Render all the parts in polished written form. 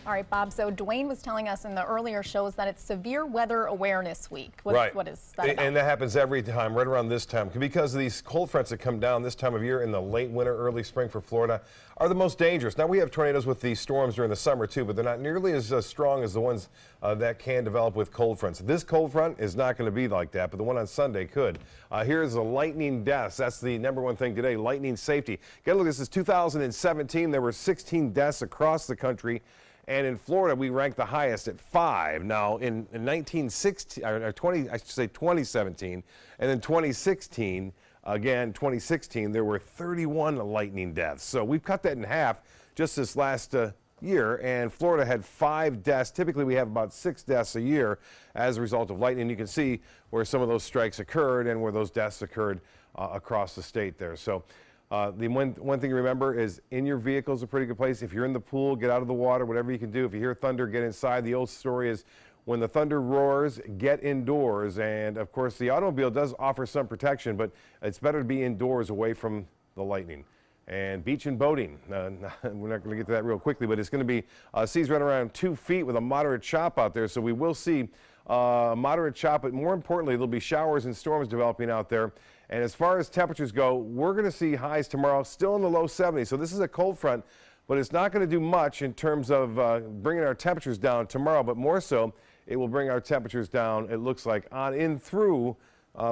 All right, Bob, so Dwayne was telling us in the earlier shows that it's Severe Weather Awareness Week. Right. What is that about? And that happens every time, right around this time, because of these cold fronts that come down this time of year in the late winter, early spring for Florida are the most dangerous. Now, we have tornadoes with these storms during the summer, too, but they're not nearly as strong as the ones that can develop with cold fronts. This cold front is not going to be like that, but the one on Sunday could. Here's the lightning deaths. That's the #1 thing today, lightning safety. Got to look, this is 2017. There were 16 deaths across the country. And in Florida, we ranked the highest at 5. Now, in 2017, and then 2016, again, 2016, there were 31 lightning deaths. So we've cut that in half just this last year, and Florida had 5 deaths. Typically, we have about 6 deaths a year as a result of lightning. You can see where some of those strikes occurred and where those deaths occurred across the state there. So. The one thing to remember is in your vehicle is a pretty good place. If you're in the pool, get out of the water, whatever you can do. If you hear thunder, get inside. The old story is when the thunder roars, get indoors. And of course, the automobile does offer some protection, but it's better to be indoors away from the lightning. And beach and boating, we're not going to get to that real quickly, but it's going to be seas right around 2 feet with a moderate chop out there. So we will see moderate chop, but more importantly, there'll be showers and storms developing out there. And as far as temperatures go, we're going to see highs tomorrow still in the low 70s. So this is a cold front, but it's not going to do much in terms of bringing our temperatures down tomorrow, but more so, it will bring our temperatures down, it looks like, on in through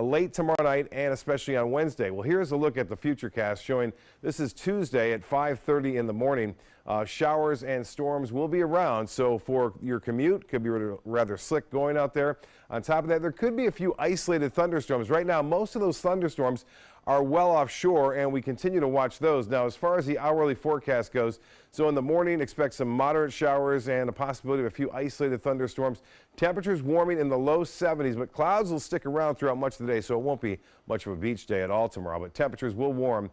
late tomorrow night and especially on Wednesday. Well, here's a look at the futurecast showing this is Tuesday at 5:30 in the morning. Showers and storms will be around, so for your commute, could be rather slick going out there. On top of that, there could be a few isolated thunderstorms. Right now, most of those thunderstorms are well offshore, and we continue to watch those. Now, as far as the hourly forecast goes, so in the morning, expect some moderate showers and a possibility of a few isolated thunderstorms. Temperatures warming in the low 70s, but clouds will stick around throughout much of the day, so it won't be much of a beach day at all tomorrow. But temperatures will warm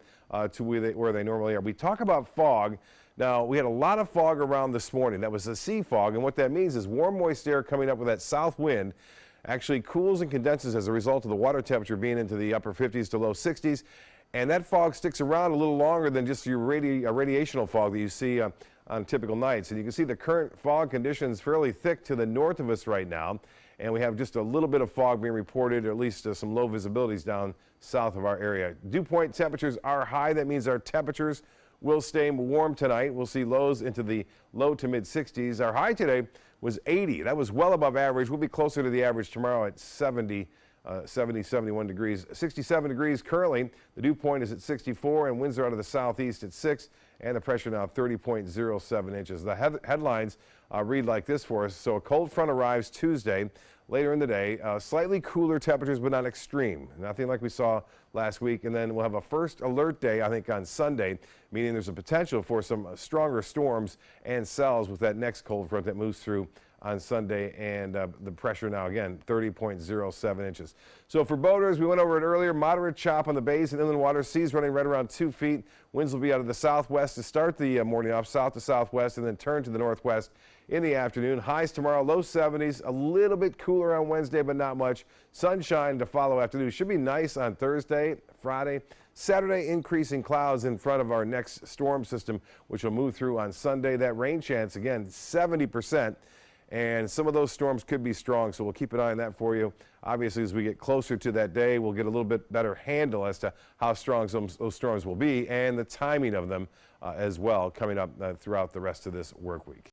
to where they normally are. We talk about fog. Now, we had a lot of fog around this morning. That was a sea fog, and what that means is warm, moist air coming up with that south wind actually cools and condenses as a result of the water temperature being into the upper 50s to low 60s. And that fog sticks around a little longer than just your radiational fog that you see on typical nights. And you can see the current fog conditions fairly thick to the north of us right now. And we have just a little bit of fog being reported, or at least some low visibilities down south of our area. Dew point temperatures are high. That means our temperatures will stay warm tonight. We'll see lows into the low to mid 60s. Our high today was 80. That was well above average. We'll be closer to the average tomorrow at 71 degrees. 67 degrees currently. The dew point is at 64, and winds are out of the southeast at 6, and the pressure now 30.07 inches. The headlines read like this for us. So a cold front arrives Tuesday. Later in the day, slightly cooler temperatures, but not extreme. Nothing like we saw last week. And then we'll have a first alert day, I think, on Sunday, meaning there's a potential for some stronger storms and cells with that next cold front that moves through on Sunday, and the pressure now, again, 30.07 inches. So for boaters, we went over it earlier, moderate chop on the bays and inland water, seas running right around 2 feet. Winds will be out of the southwest to start the morning off, south to southwest, and then turn to the northwest in the afternoon. Highs tomorrow, low 70s, a little bit cooler on Wednesday, but not much. Sunshine to follow afternoon. Should be nice on Thursday, Friday. Saturday, increasing clouds in front of our next storm system, which will move through on Sunday. That rain chance, again, 70%. And some of those storms could be strong, so we'll keep an eye on that for you. Obviously, as we get closer to that day, we'll get a little bit better handle as to how strong those storms will be and the timing of them as well coming up throughout the rest of this work week.